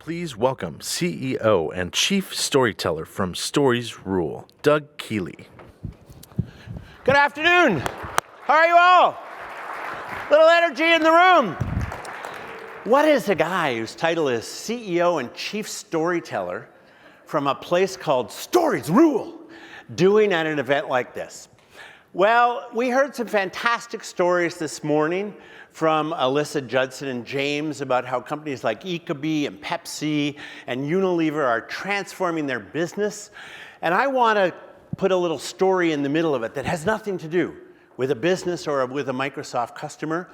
Please welcome CEO and Chief Storyteller from Stories Rule, Doug Keeley. Good afternoon. How are you all? Little energy in the room. What is a guy whose title is CEO and Chief Storyteller from a place called Stories Rule doing at an event like this? Well, we heard some fantastic stories this morning from Alyssa Judson and James about how companies like Ecobee and Pepsi and Unilever are transforming their business. And I want to put a little story in the middle of it that has nothing to do with a business or with a Microsoft customer,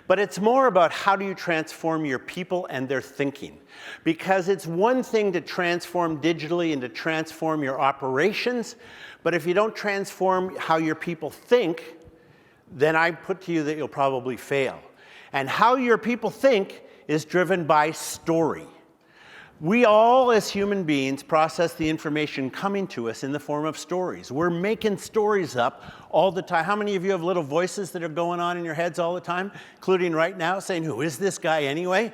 but it's more about how do you transform your people and their thinking. Because it's one thing to transform digitally and to transform your operations, but if you don't transform how your people think, then I put to you that you'll probably fail. And how your people think is driven by story. We all, as human beings, process the information coming to us in the form of stories. We're making stories up all the time. How many of you have little voices that are going on in your heads all the time, including right now, saying, who is this guy anyway?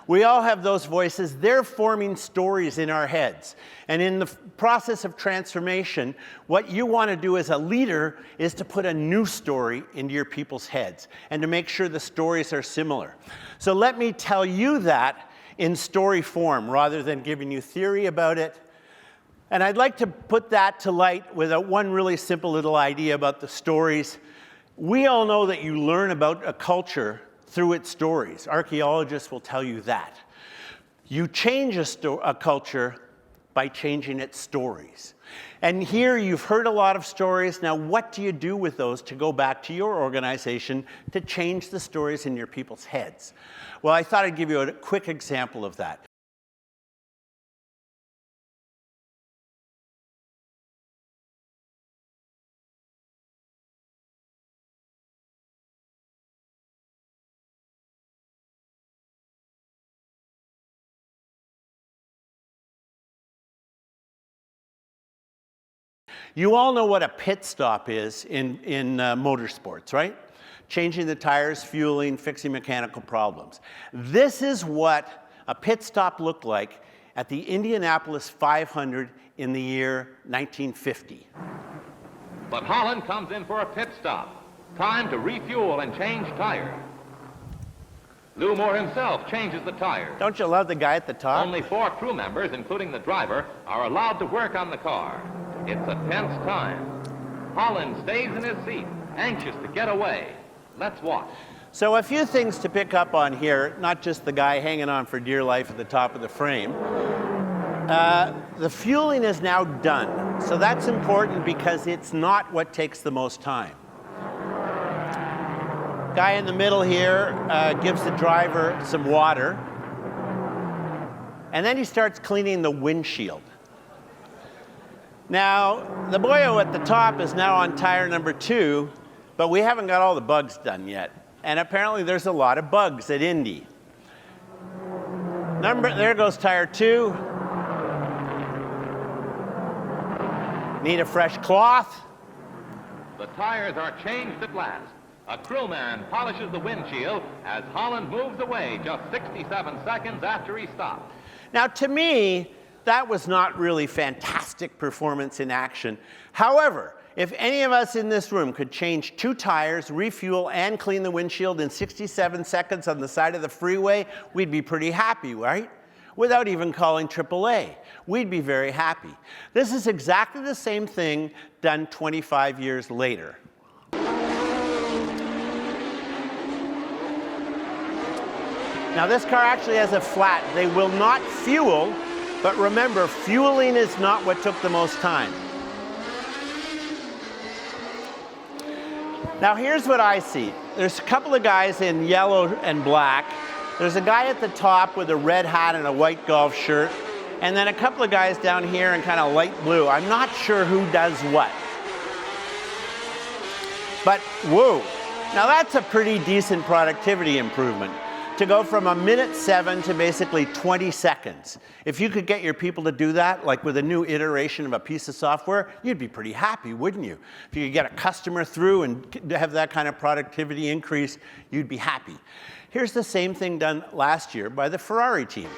We all have those voices. They're forming stories in our heads. And in the process of transformation, what you want to do as a leader is to put a new story into your people's heads and to make sure the stories are similar. So let me tell you that in story form rather than giving you theory about it. And I'd like to put that to light with one really simple little idea about the stories. We all know that you learn about a culture through its stories. Archaeologists will tell you that. You change a culture by changing its stories. And here you've heard a lot of stories. Now what do you do with those to go back to your organization to change the stories in your people's heads? Well, I thought I'd give you a quick example of that. You all know what a pit stop is in motorsports, right? Changing the tires, fueling, fixing mechanical problems. This is what a pit stop looked like at the Indianapolis 500 in the year 1950. But Holland comes in for a pit stop. Time to refuel and change tires. Lou Moore himself changes the tires. Don't you love the guy at the top? Only 4 crew members, including the driver, are allowed to work on the car. It's a tense time. Holland stays in his seat, anxious to get away. Let's watch. So a few things to pick up on here, not just the guy hanging on for dear life at the top of the frame. The fueling is now done. So that's important because it's not what takes the most time. Guy in the middle here gives the driver some water. And then he starts cleaning the windshield. Now, the boyo at the top is now on tire number 2, but we haven't got all the bugs done yet. And apparently there's a lot of bugs at Indy. There goes tire 2. Need a fresh cloth. The tires are changed at last. A crewman polishes the windshield as Holland moves away just 67 seconds after he stopped. Now, to me, that was not really fantastic performance in action. However, if any of us in this room could change 2 tires, refuel, and clean the windshield in 67 seconds on the side of the freeway, we'd be pretty happy, right? Without even calling AAA. We'd be very happy. This is exactly the same thing done 25 years later. Now this car actually has a flat. They will not fuel, but remember, fueling is not what took the most time. Now here's what I see. There's a couple of guys in yellow and black. There's a guy at the top with a red hat and a white golf shirt. And then a couple of guys down here in kind of light blue. I'm not sure who does what. But whoa, now that's a pretty decent productivity improvement. To go from 1:07 to basically 20 seconds. If you could get your people to do that, like with a new iteration of a piece of software, you'd be pretty happy, wouldn't you? If you could get a customer through and have that kind of productivity increase, you'd be happy. Here's the same thing done last year by the Ferrari team.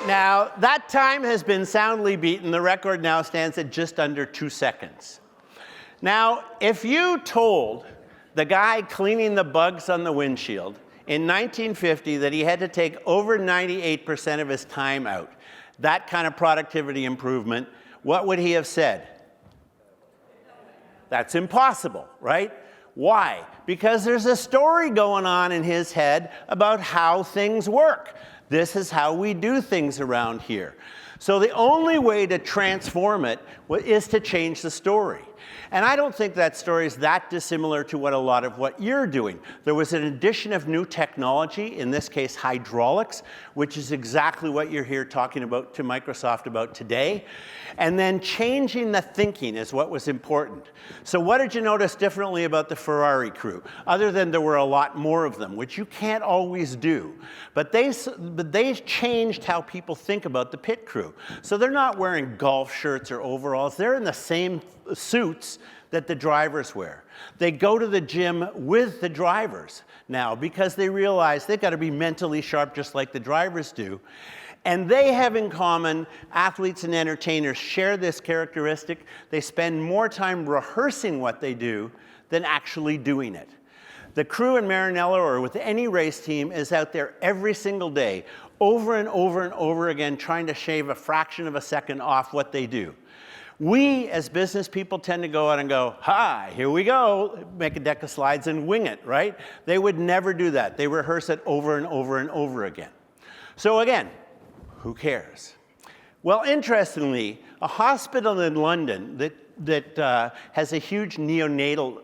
Now, that time has been soundly beaten. The record now stands at just under 2 seconds. Now, if you told the guy cleaning the bugs on the windshield in 1950 that he had to take over 98% of his time out, that kind of productivity improvement, what would he have said? That's impossible, right? Why? Because there's a story going on in his head about how things work. This is how we do things around here. So the only way to transform it is to change the story. And I don't think that story is that dissimilar to a lot of what you're doing. There was an addition of new technology, in this case hydraulics, which is exactly what you're here talking about to Microsoft about today. And then changing the thinking is what was important. So what did you notice differently about the Ferrari crew? Other than there were a lot more of them, which you can't always do. But they changed how people think about the pit crew. So they're not wearing golf shirts or overalls. They're in the same suits that the drivers wear. They go to the gym with the drivers now because they realize they've got to be mentally sharp just like the drivers do. And they have in common, athletes and entertainers share this characteristic. They spend more time rehearsing what they do than actually doing it. The crew in Maranello or with any race team is out there every single day, over and over and over again, trying to shave a fraction of a second off what they do. We, as business people, tend to go out and go, hi, here we go, make a deck of slides and wing it, right? They would never do that. They rehearse it over and over and over again. So again, who cares? Well, interestingly, a hospital in London that has a huge neonatal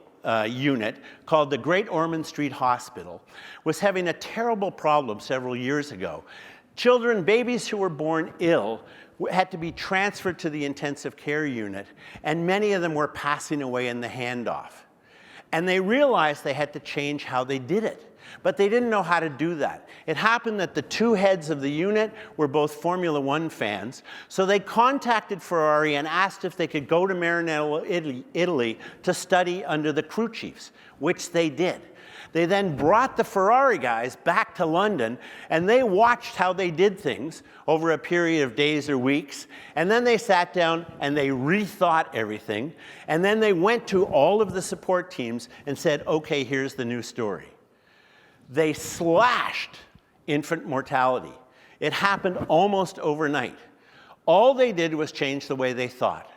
unit called the Great Ormond Street Hospital was having a terrible problem several years ago. Children, babies who were born ill, had to be transferred to the intensive care unit, and many of them were passing away in the handoff. And they realized they had to change how they did it, but they didn't know how to do that. It happened that the two heads of the unit were both Formula One fans, so they contacted Ferrari and asked if they could go to Maranello, Italy, to study under the crew chiefs, which they did. They then brought the Ferrari guys back to London, and they watched how they did things over a period of days or weeks, and then they sat down and they rethought everything, and then they went to all of the support teams and said, okay, here's the new story. They slashed infant mortality. It happened almost overnight. All they did was change the way they thought.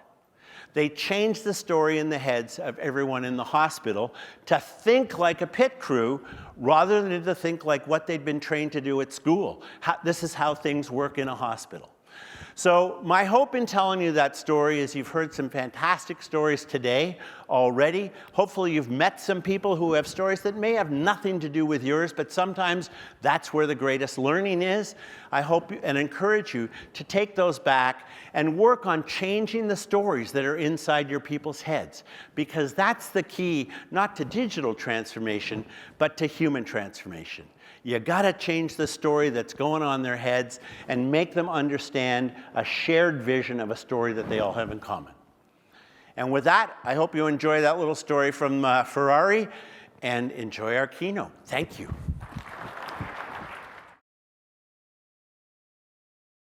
They changed the story in the heads of everyone in the hospital to think like a pit crew rather than to think like what they'd been trained to do at school. This is how things work in a hospital. So my hope in telling you that story is you've heard some fantastic stories today already. Hopefully you've met some people who have stories that may have nothing to do with yours, but sometimes that's where the greatest learning is. I hope and encourage you to take those back and work on changing the stories that are inside your people's heads, because that's the key, not to digital transformation, but to human transformation. You gotta change the story that's going on in their heads and make them understand a shared vision of a story that they all have in common. And with that, I hope you enjoy that little story from Ferrari and enjoy our keynote. Thank you.